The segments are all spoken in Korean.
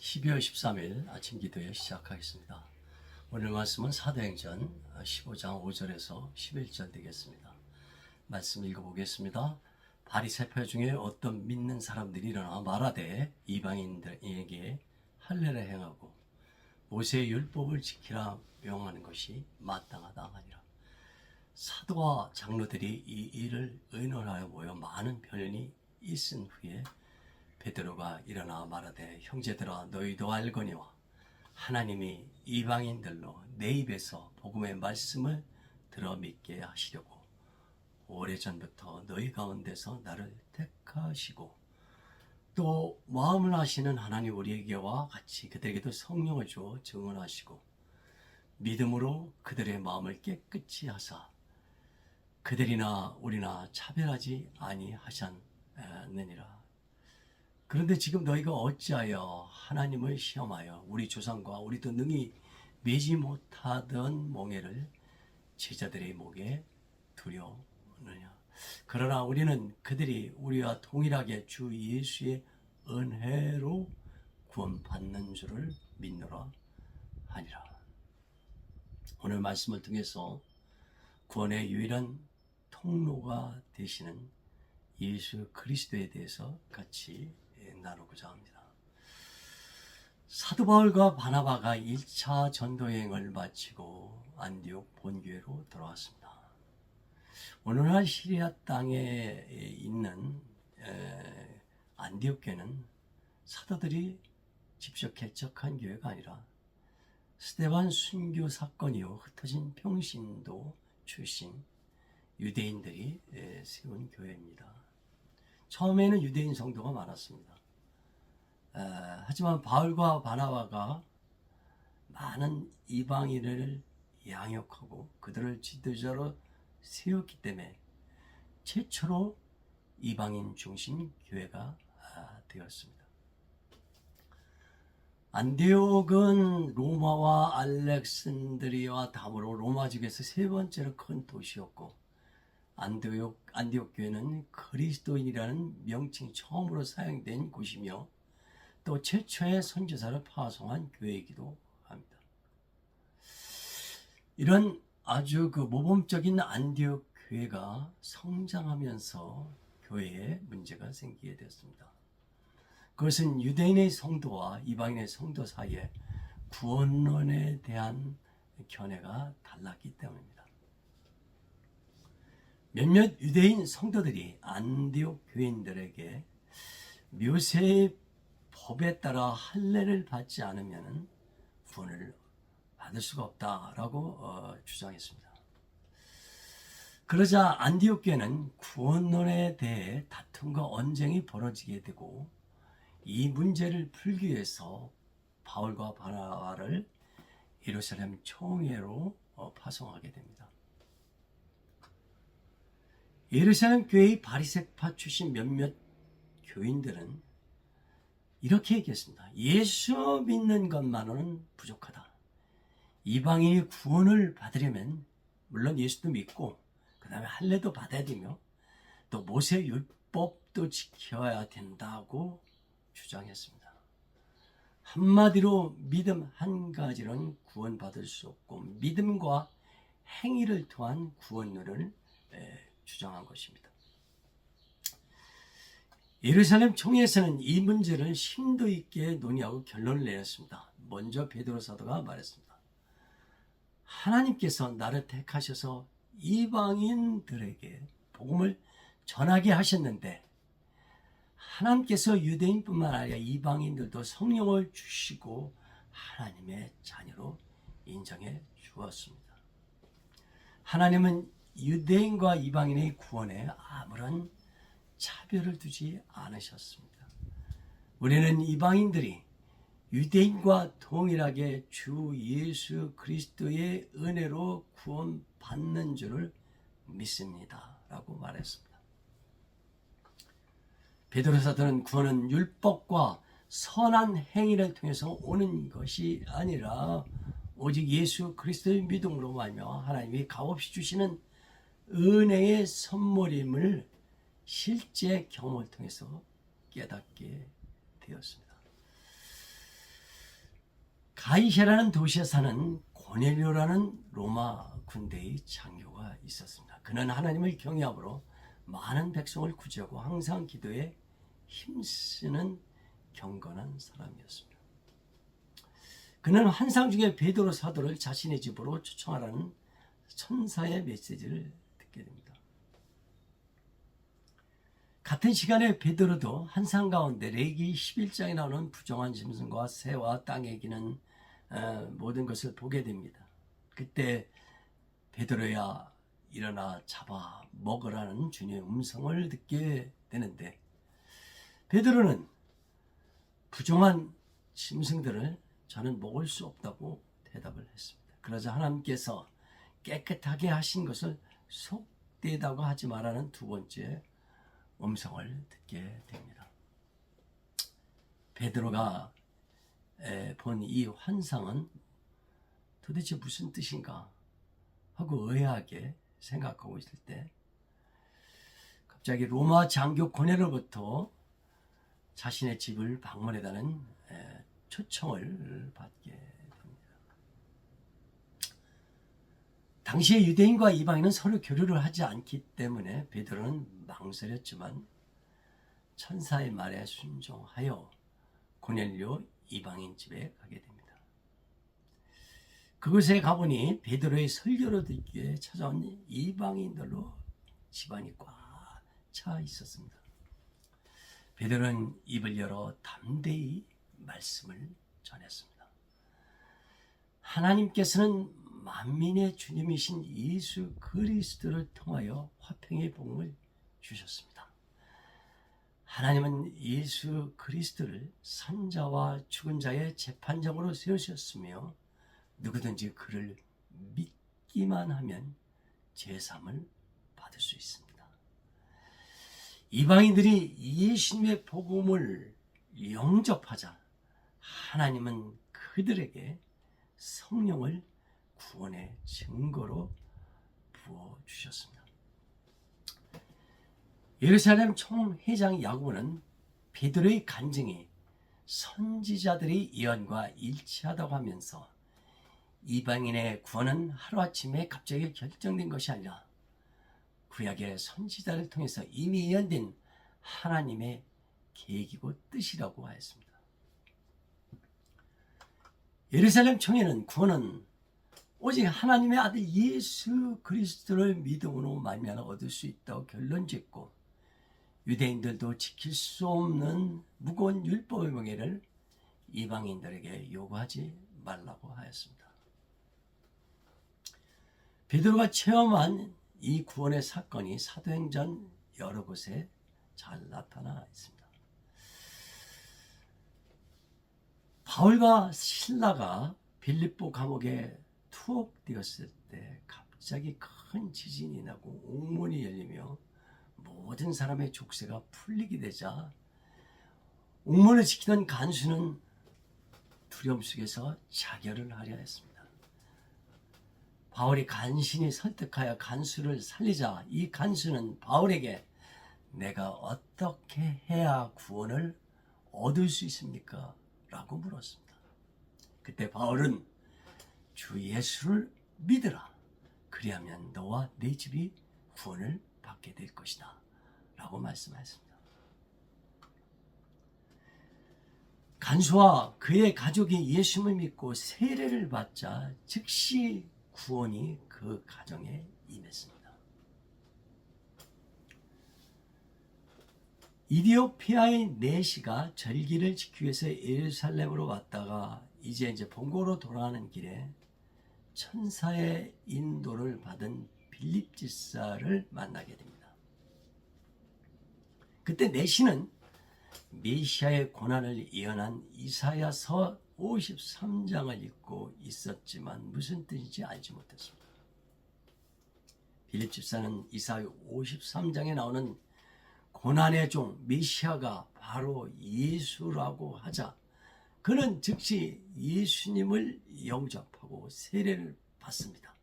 12월 13일 아침 기도회 시작하겠습니다. 오늘 말씀은 사도행전 15장 5절에서 11절 되겠습니다. 말씀 읽어보겠습니다. 바리새파 중에 어떤 믿는 사람들이 일어나 말하되 이방인들에게 할례를 행하고 모세의 율법을 지키라 명하는 것이 마땅하다 하니라. 사도와 장로들이 이 일을 의논하여 모여 많은 변론이 있은 후에 베드로가 일어나 말하되 형제들아 너희도 알거니와 하나님이 이방인들로 내 입에서 복음의 말씀을 들어 믿게 하시려고 오래전부터 너희 가운데서 나를 택하시고 또 마음을 아시는 하나님 우리에게와 같이 그들에게도 성령을 주어 증언하시고 믿음으로 그들의 마음을 깨끗이 하사 그들이나 우리나 차별하지 아니하셨느니라. 그런데 지금 너희가 어찌하여 하나님을 시험하여 우리 조상과 우리도 능히 매지 못하던 몽해를 제자들의 목에 두려느냐. 그러나 우리는 그들이 우리와 동일하게 주 예수의 은혜로 구원받는 줄을 믿노라 하니라. 오늘 말씀을 통해서 구원의 유일한 통로가 되시는 예수 그리스도에 대해서 같이 나누고자 합니다. 사도 바울과 바나바가 1차 전도여행을 마치고 안디옥 본교회로 돌아왔습니다. 오늘날 시리아 땅에 있는 안디옥 교회는 사도들이 직접 개척한 교회가 아니라 스데반 순교 사건 이후 흩어진 평신도 출신 유대인들이 세운 교회입니다. 처음에는 유대인 성도가 많았습니다. 하지만 바울과 바나바가 많은 이방인을 양육하고 그들을 지도자로 세웠기 때문에 최초로 이방인 중심 교회가 되었습니다. 안디옥은 로마와 알렉산드리아와 다음으로 로마 중에서 세 번째로 큰 도시였고 안디옥 교회는 그리스도인이라는 명칭이 처음으로 사용된 곳이며 또 최초의 선지자를 파송한 교회이기도 합니다. 이런 아주 모범적인 안디옥 교회가 성장하면서 교회에 문제가 생기게 되었습니다. 그것은 유대인의 성도와 이방인의 성도 사이에 구원론에 대한 견해가 달랐기 때문입니다. 몇몇 유대인 성도들이 안디옥 교인들에게 모세의 법에 따라 할례를 받지 않으면 구원을 받을 수가 없다라고 주장했습니다. 그러자 안디옥 교회는 구원론에 대해 다툼과 언쟁이 벌어지게 되고 이 문제를 풀기 위해서 바울과 바나바를 예루살렘 총회로 파송하게 됩니다. 예루살렘 교회의 바리새파 출신 몇몇 교인들은 이렇게 얘기했습니다. 예수 믿는 것만으로는 부족하다. 이방인이 구원을 받으려면 물론 예수도 믿고 그 다음에 할례도 받아야 되며 또 모세 율법도 지켜야 된다고 주장했습니다. 한마디로 믿음 한 가지로는 구원받을 수 없고 믿음과 행위를 통한 구원론을 주장한 것입니다. 예루살렘 총회에서는 이 문제를 심도 있게 논의하고 결론을 내렸습니다. 먼저 베드로 사도가 말했습니다. 하나님께서 나를 택하셔서 이방인들에게 복음을 전하게 하셨는데 하나님께서 유대인뿐만 아니라 이방인들도 성령을 주시고 하나님의 자녀로 인정해 주었습니다. 하나님은 유대인과 이방인의 구원에 아무런 차별을 두지 않으셨습니다. 우리는 이방인들이 유대인과 동일하게 주 예수 그리스도의 은혜로 구원받는 줄을 믿습니다. 라고 말했습니다. 베드로 사도는 구원은 율법과 선한 행위를 통해서 오는 것이 아니라 오직 예수 그리스도의 믿음으로 말며 하나님이 값없이 주시는 은혜의 선물임을 실제 경험을 통해서 깨닫게 되었습니다. 가이사라는 도시에 사는 고넬료라는 로마 군대의 장교가 있었습니다. 그는 하나님을 경외함으로 많은 백성을 구제하고 항상 기도에 힘쓰는 경건한 사람이었습니다. 그는 환상 중에 베드로 사도를 자신의 집으로 초청하라는 천사의 메시지를 듣게 됩니다. 같은 시간에 베드로도 환상 가운데 레위기 11장에 나오는 부정한 짐승과 새와 땅에 기는 모든 것을 보게 됩니다. 그때 베드로야 일어나 잡아 먹으라는 주님의 음성을 듣게 되는데, 베드로는 부정한 짐승들을 저는 먹을 수 없다고 대답을 했습니다. 그러자 하나님께서 깨끗하게 하신 것을 속되다고 하지 말라는 두 번째 음성을 듣게 됩니다. 베드로가 본 이 환상은 도대체 무슨 뜻인가 하고 의아하게 생각하고 있을 때 갑자기 로마 장교 고넬로부터 자신의 집을 방문해달라는 초청을 받게 됩니다. 당시에 유대인과 이방인은 서로 교류를 하지 않기 때문에 베드로는 망설였지만 천사의 말에 순종하여 고넬료 이방인 집에 가게 됩니다. 그곳에 가보니 베드로의 설교를 듣기 위해 찾아온 이방인들로 집안이 꽉 차 있었습니다. 베드로는 입을 열어 담대히 말씀을 전했습니다. 하나님께서는 만민의 주님이신 예수 그리스도를 통하여 화평의 복음을 주셨습니다. 하나님은 예수 그리스도를 산자와 죽은 자의 재판장으로 세우셨으며 누구든지 그를 믿기만 하면 제사함을 받을 수 있습니다. 이방인들이 예수님의 복음을 영접하자 하나님은 그들에게 성령을 구원의 증거로 부어주셨습니다. 예루살렘 총회장 야고보는 베드로의 간증이 선지자들의 예언과 일치하다고 하면서 이방인의 구원은 하루아침에 갑자기 결정된 것이 아니라 구약의 선지자를 통해서 이미 예언된 하나님의 계획이고 뜻이라고 하였습니다. 예루살렘 총회는 구원은 오직 하나님의 아들 예수 그리스도를 믿음으로 말미암아 얻을 수 있다고 결론짓고 유대인들도 지킬 수 없는 무거운 율법의 명예를 이방인들에게 요구하지 말라고 하였습니다. 베드로가 체험한 이 구원의 사건이 사도행전 여러 곳에 잘 나타나 있습니다. 바울과 실라가 빌립보 감옥에 투옥되었을 때 갑자기 큰 지진이 나고 옥문이 열리며 모든 사람의 족쇄가 풀리게 되자 옥문을 지키던 간수는 두려움 속에서 자결을 하려 했습니다. 바울이 간신히 설득하여 간수를 살리자 이 간수는 바울에게 내가 어떻게 해야 구원을 얻을 수 있습니까? 라고 물었습니다. 그때 바울은 주 예수를 믿으라. 그리하면 너와 네 집이 구원을 받게 될 것이다. 라고 말씀하셨습니다. 간수와 그의 가족이 예수를 믿고 세례를 받자 즉시 구원이 그 가정에 임했습니다. 이디오피아의 내시가 절기를 지키기 위해서 예루살렘으로 왔다가 이제 본고로 돌아가는 길에 천사의 인도를 받은 빌립 집사를 만나게 됩니다. 그때 내시는 메시아의 고난을 예언한 이사야서 53장을 읽고 있었지만 무슨 뜻인지 알지 못했습니다. 빌립 집사는 이사야 53장에 나오는 고난의 종 메시아가 바로 예수라고 하자 그는 즉시 예수님을 영접하고 세례를 받습니다.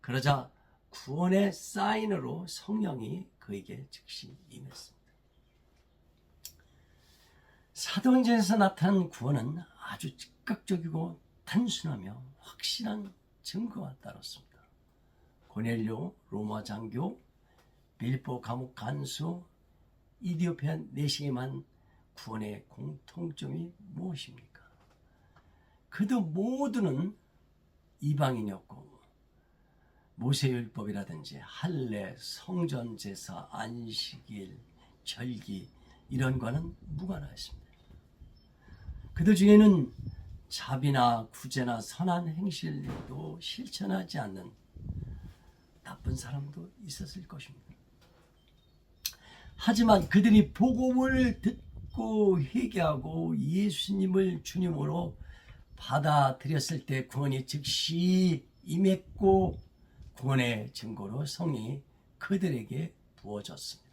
그러자 구원의 사인으로 성령이 그에게 즉시 임했습니다. 사도행전에서 나타난 구원은 아주 즉각적이고 단순하며 확실한 증거가 따랐습니다. 고넬료 로마 장교, 빌보 감옥 간수, 이디오피아 내시에만 구원의 공통점이 무엇입니까? 그들 모두는 이방인이었고 모세율법이라든지 할례, 성전제사, 안식일, 절기 이런 과는 무관하였습니다. 그들 중에는 자비나 구제나 선한 행실도 실천하지 않는 나쁜 사람도 있었을 것입니다. 하지만 그들이 복음을 듣고 회개하고 예수님을 주님으로 받아들였을 때 구원이 즉시 임했고 구원의 증거로 성령이 그들에게 부어졌습니다.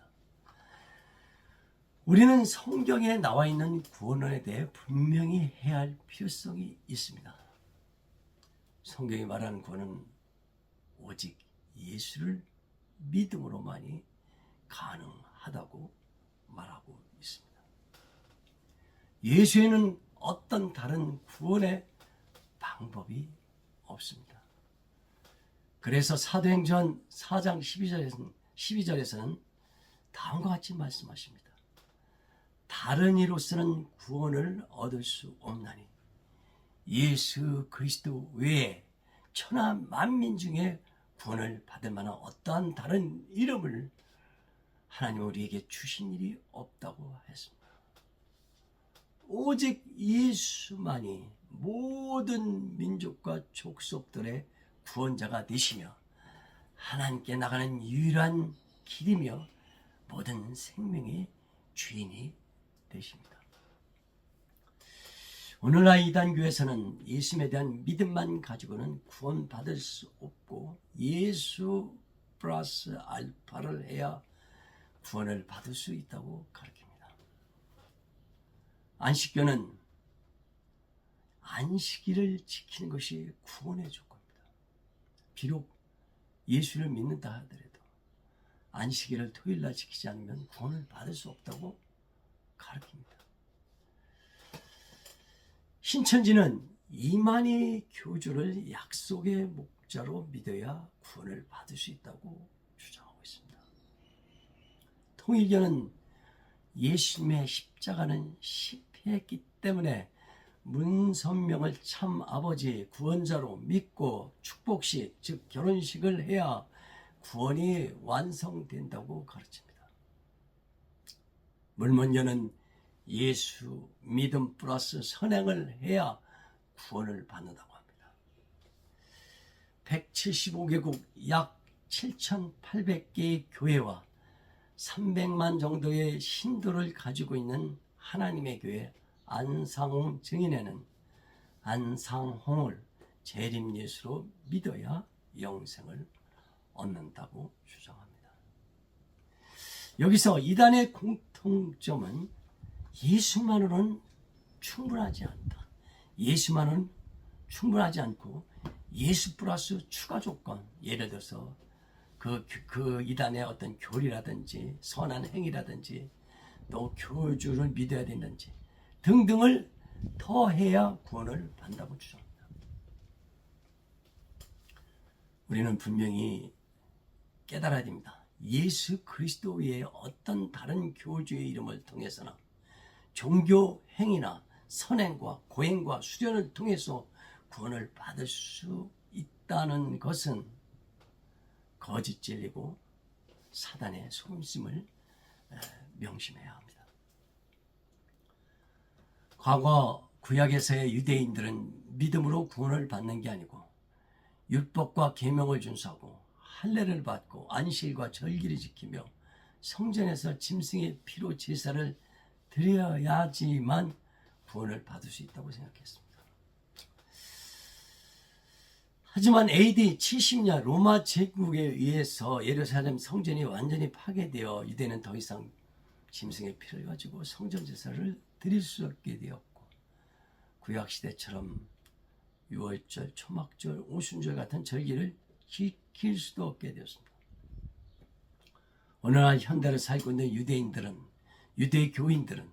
우리는 성경에 나와 있는 구원에 대해 분명히 해야 할 필요성이 있습니다. 성경이 말하는 구원은 오직 예수를 믿음으로만이 가능하다고 말하고 있습니다. 예수에는 어떤 다른 구원의 방법이 없습니다. 그래서 사도행전 4장 12절에서는 다음과 같이 말씀하십니다. 다른 이로서는 구원을 얻을 수 없나니 예수 그리스도 외에 천하 만민 중에 구원을 받을 만한 어떠한 다른 이름을 하나님 우리에게 주신 일이 없다고 했습니다. 오직 예수만이 모든 민족과 족속들의 구원자가 되시며 하나님께 나가는 유일한 길이며 모든 생명의 주인이 되십니다. 오늘날 이단교에서는 예수님에 대한 믿음만 가지고는 구원받을 수 없고 예수 플러스 알파를 해야 구원을 받을 수 있다고 가르칩니다. 안식교는 안식일을 지키는 것이 구원의 조건입니다. 비록 예수를 믿는다 하더라도 안식일을 토요일날 지키지 않으면 구원을 받을 수 없다고 가르칩니다. 신천지는 이만희 교주를 약속의 목자로 믿어야 구원을 받을 수 있다고 주장하고 있습니다. 통일교는 예수님의 십자가는 실패했기 때문에 문선명을 참 아버지 구원자로 믿고 축복식 즉 결혼식을 해야 구원이 완성된다고 가르칩니다. 물문교는 예수 믿음 플러스 선행을 해야 구원을 받는다고 합니다. 175개국 약 7,800개의 교회와 300만 정도의 신도를 가지고 있는 하나님의 교회 안상홍 증인회는 안상홍을 재림 예수로 믿어야 영생을 얻는다고 주장합니다. 여기서 이단의 공통점은 예수만으로는 충분하지 않다. 예수만은 충분하지 않고 예수 플러스 추가 조건, 예를 들어서 그 이단의 어떤 교리라든지 선한 행위라든지 또 교주를 믿어야 되는지 등등을 더해야 구원을 받는다고 주장합니다. 우리는 분명히 깨달아야 됩니다. 예수 그리스도 외에 어떤 다른 교주의 이름을 통해서나 종교 행위나 선행과 고행과 수련을 통해서 구원을 받을 수 있다는 것은 거짓 진리고 사단의 속임심을 명심해야 합니다. 과거 구약에서의 유대인들은 믿음으로 구원을 받는 게 아니고 율법과 계명을 준수하고 할례를 받고 안식일과 절기를 지키며 성전에서 짐승의 피로 제사를 드려야지만 구원을 받을 수 있다고 생각했습니다. 하지만 AD 70년 로마 제국에 의해서 예루살렘 성전이 완전히 파괴되어 유대는 더 이상 짐승의 피를 가지고 성전 제사를 드릴 수 없게 되었고 구약시대처럼 유월절, 초막절, 오순절 같은 절기를 지킬 수도 없게 되었습니다. 오늘날 현대를 살고 있는 유대 교인들은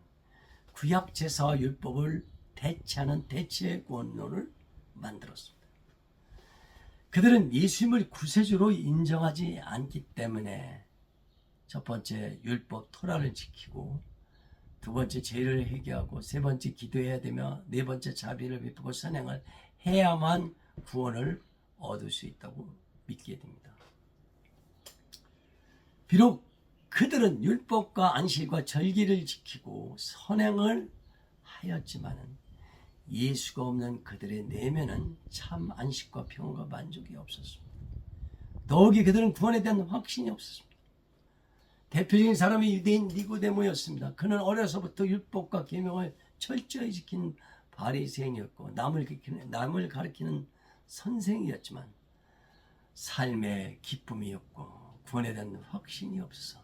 구약 제사와 율법을 대체하는 대체 구원론을 만들었습니다. 그들은 예수님을 구세주로 인정하지 않기 때문에 첫 번째 율법 토라를 지키고, 두 번째 죄를 회개하고, 세 번째 기도해야 되며, 네 번째 자비를 베푸고 선행을 해야만 구원을 얻을 수 있다고 믿게 됩니다. 비록 그들은 율법과 안식과 절기를 지키고 선행을 하였지만은 예수가 없는 그들의 내면은 참 안식과 평안과 만족이 없었습니다. 더욱이 그들은 구원에 대한 확신이 없었습니다. 대표적인 사람이 유대인 니고데모였습니다. 그는 어려서부터 율법과 계명을 철저히 지킨 바리새인이었고 남을 가리키는 선생이었지만 삶의 기쁨이 없고 구원에 대한 확신이 없어서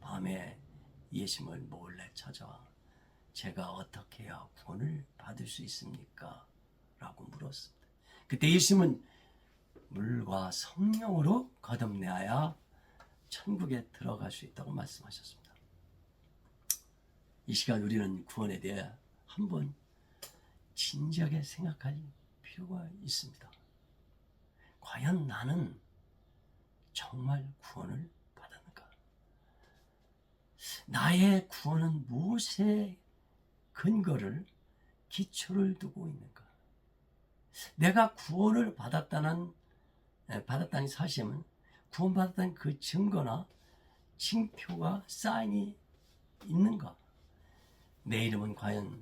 밤에 예수님을 몰래 찾아와 제가 어떻게 해야 구원을 받을 수 있습니까? 라고 물었습니다. 그때 예수님은 물과 성령으로 거듭내야 천국에 들어갈 수 있다고 말씀하셨습니다. 이 시간 우리는 구원에 대해 한번 진지하게 생각할 필요가 있습니다. 과연 나는 정말 구원을 받았는가? 나의 구원은 무엇에 근거를, 기초를 두고 있는가? 내가 구원을 받았다는 사실은 구원받았다는 그 증거나 징표가 사인이 있는가? 내 이름은 과연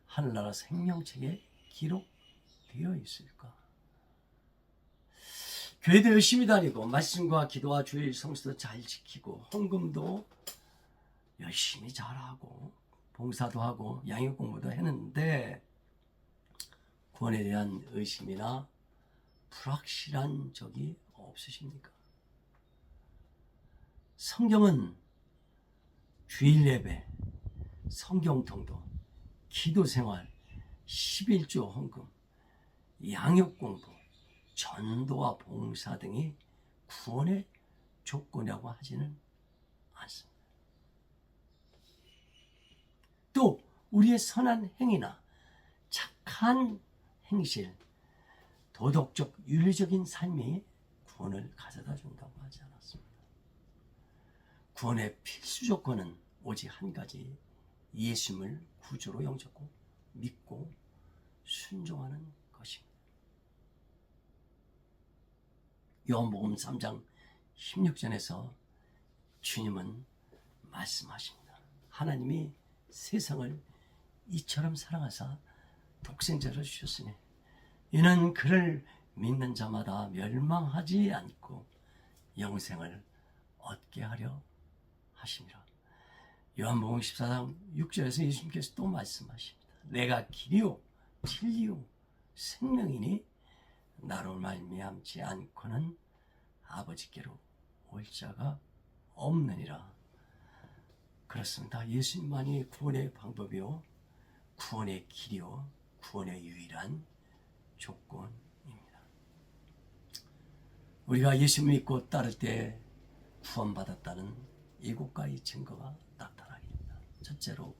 하늘나라 생명책에 기록되어 있을까? 교회도 열심히 다니고 말씀과 기도와 주일 성수도 잘 지키고 헌금도 열심히 잘하고 봉사도 하고 양육 공부도 했는데 구원에 대한 의심이나 불확실한 적이 없으십니까? 성경은 주일 예배, 성경통도, 기도생활, 11조 헌금, 양육 공부, 전도와 봉사 등이 구원의 조건이라고 하지는 않습니다. 또 우리의 선한 행위나 착한 행실, 도덕적 윤리적인 삶이 구원을 가져다 준다고 하지 않았습니다. 구원의 필수 조건은 오직 한 가지, 예수님을 구주로 영접하고 믿고 순종하는 것입니다. 요한복음 3장 16절에서 주님은 말씀하십니다. 하나님이 세상을 이처럼 사랑하사 독생자를 주셨으니 이는 그를 믿는 자마다 멸망하지 않고 영생을 얻게 하려 하심이라. 요한복음 14장 6절에서 예수님께서 또 말씀하십니다. 내가 길이요 진리요 생명이니 나로 말미암지 않고는 아버지께로 올 자가 없느니라. 그렇습니다. 예수님만이 구원의 방법이요 구원의 길이요 구원의 유일한 조건입니다. 우리가 예수 믿고 따를 때 구원받았다는 7가지 증거가 나타나겠습니다. 첫째로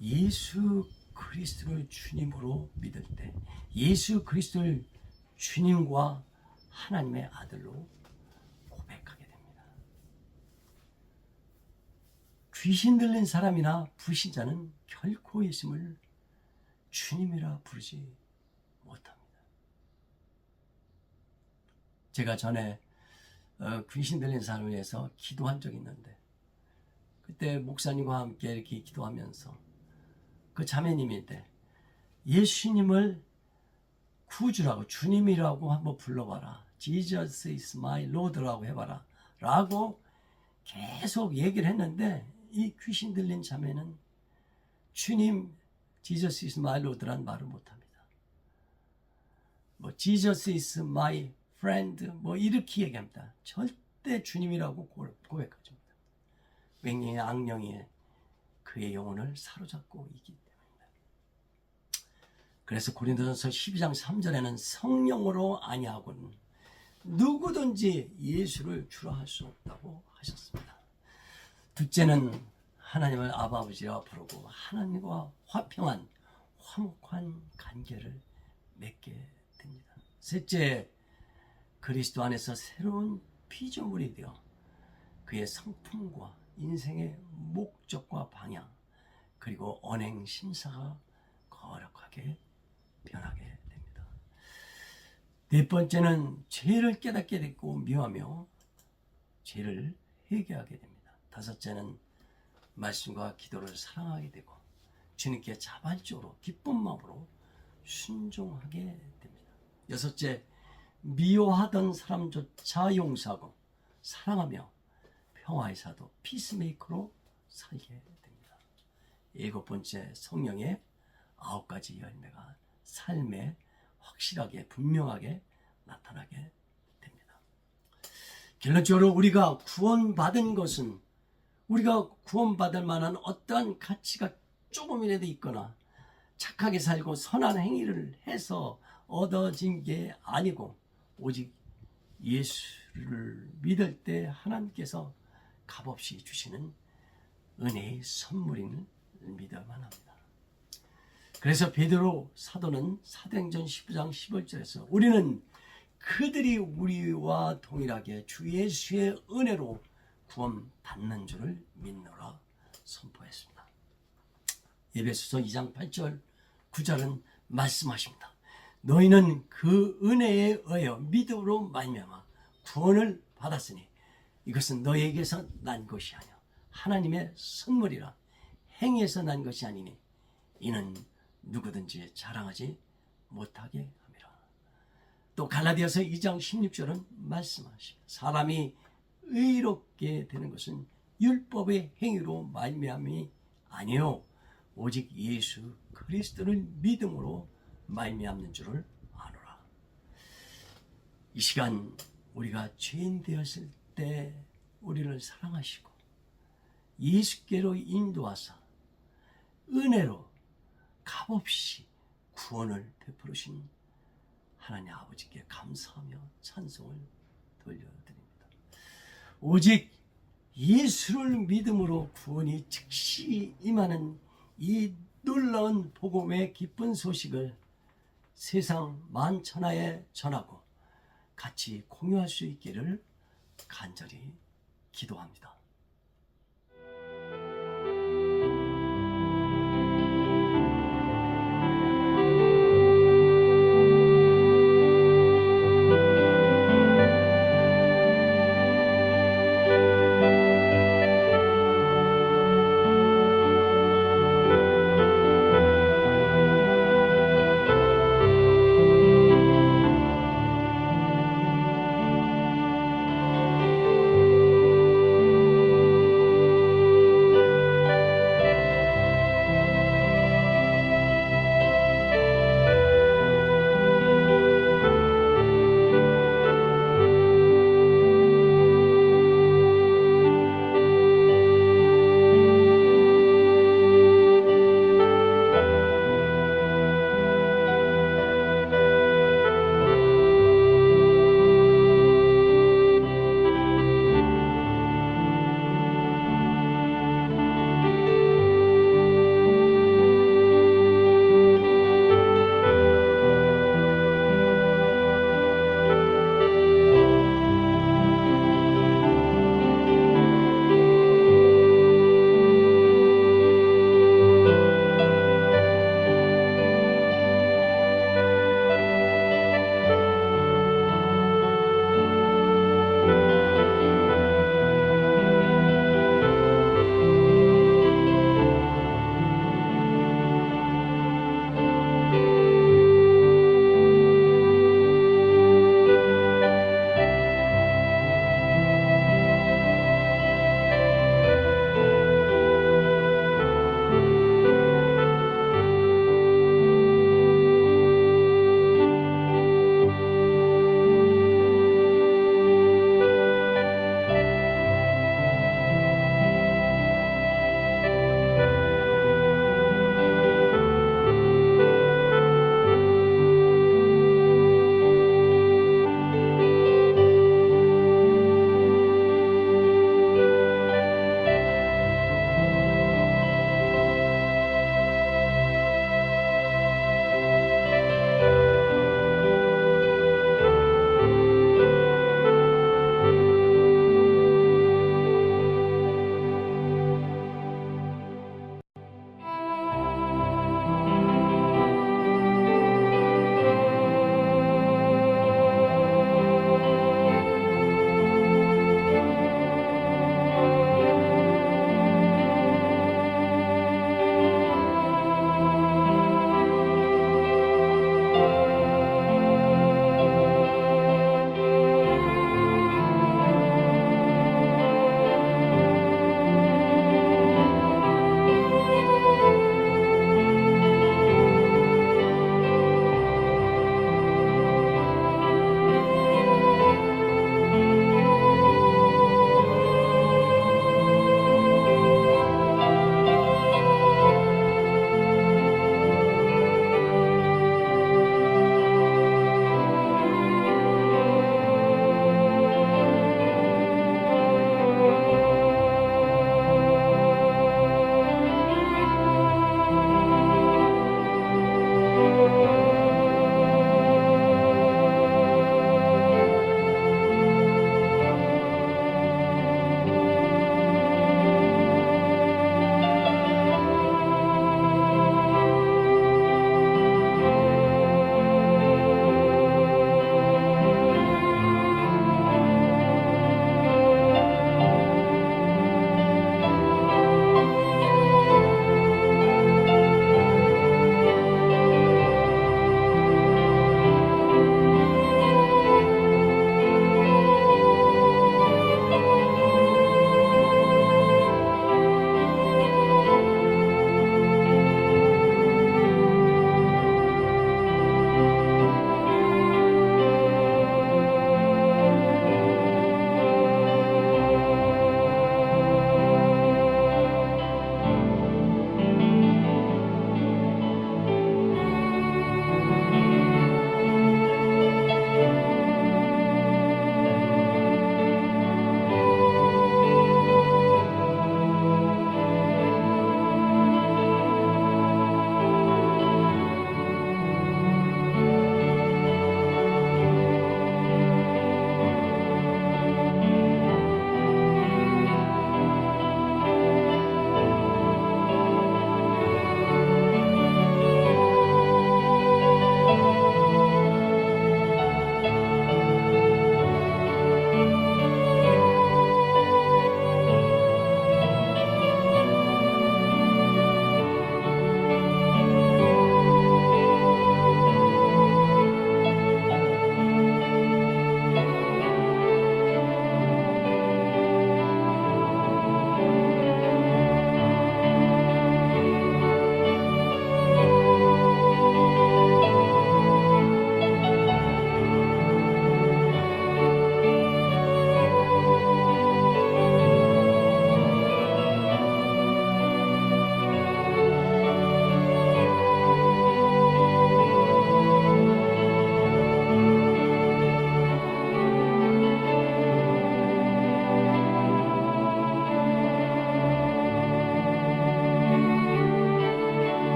예수 그리스도를 주님으로 믿을 때 예수 그리스도를 주님과 하나님의 아들로 고백하게 됩니다. 귀신 들린 사람이나 불신자는 결코 예수님을 주님이라 부르지 못합니다. 제가 전에 귀신 들린 사람을 위해서 기도한 적이 있는데 그때 목사님과 함께 이렇게 기도하면서 그 자매님인데 예수님을 구주라고 주님이라고 한번 불러봐라. Jesus is my Lord라고 해봐라. 라고 계속 얘기를 했는데 이 귀신 들린 자매는 주님 Jesus is my Lord라는 말을 못합니다. 뭐 Jesus is my friend 뭐 이렇게 얘기합니다. 절대 주님이라고 고백하십니다. 맹령의 악령이 그의 영혼을 사로잡고 있기 때문입니다. 그래서 고린도전서 12장 3절에는 성령으로 아니하고는 누구든지 예수를 주라 할 수 없다고 하셨습니다. 둘째는 하나님을 아버지라 부르고 하나님과 화평한 화목한 관계를 맺게 됩니다. 셋째, 그리스도 안에서 새로운 피조물이 되어 그의 성품과 인생의 목적과 방향 그리고 언행 심사가 거룩하게 변하게 됩니다. 네 번째는 죄를 깨닫게 됐고 미워하며 죄를 회개하게 됩니다. 다섯째는 말씀과 기도를 사랑하게 되고 주님께 자발적으로 기쁜 마음으로 순종하게 됩니다. 여섯째, 미워하던 사람조차 용서하고 사랑하며 평화의 사도 피스메이커로 살게 됩니다. 일곱 번째, 성령의 9가지 열매가 삶에 확실하게 분명하게 나타나게 됩니다. 결론적으로 우리가 구원받은 것은 우리가 구원받을 만한 어떠한 가치가 조금이라도 있거나 착하게 살고 선한 행위를 해서 얻어진 게 아니고 오직 예수를 믿을 때 하나님께서 값없이 주시는 은혜의 선물임을 믿어야만 합니다. 그래서 베드로 사도는 사도행전 19장 11절에서 우리는 그들이 우리와 동일하게 주 예수의 은혜로 구원받는 줄을 믿노라 선포했습니다. 에베소서 2장 8절 9절은 말씀하십니다. 너희는 그 은혜에 의하여 믿음으로 말미암아 구원을 받았으니 이것은 너희에게서 난 것이 아니요 하나님의 선물이라 행위에서 난 것이 아니니 이는 누구든지 자랑하지 못하게 함이라. 또 갈라디아서 2장 16절은 말씀하십니다. 사람이 의롭게 되는 것은 율법의 행위로 말미암이 아니요 오직 예수 그리스도를 믿음으로 말미암는 줄을 아노라. 이 시간 우리가 죄인 되었을 때 우리를 사랑하시고 예수께로 인도하사 은혜로 값없이 구원을 베풀으신 하나님 아버지께 감사하며 찬송을 돌려드립니다. 오직 예수를 믿음으로 구원이 즉시 임하는 이 놀라운 복음의 기쁜 소식을 세상 만천하에 전하고 같이 공유할 수 있기를 간절히 기도합니다.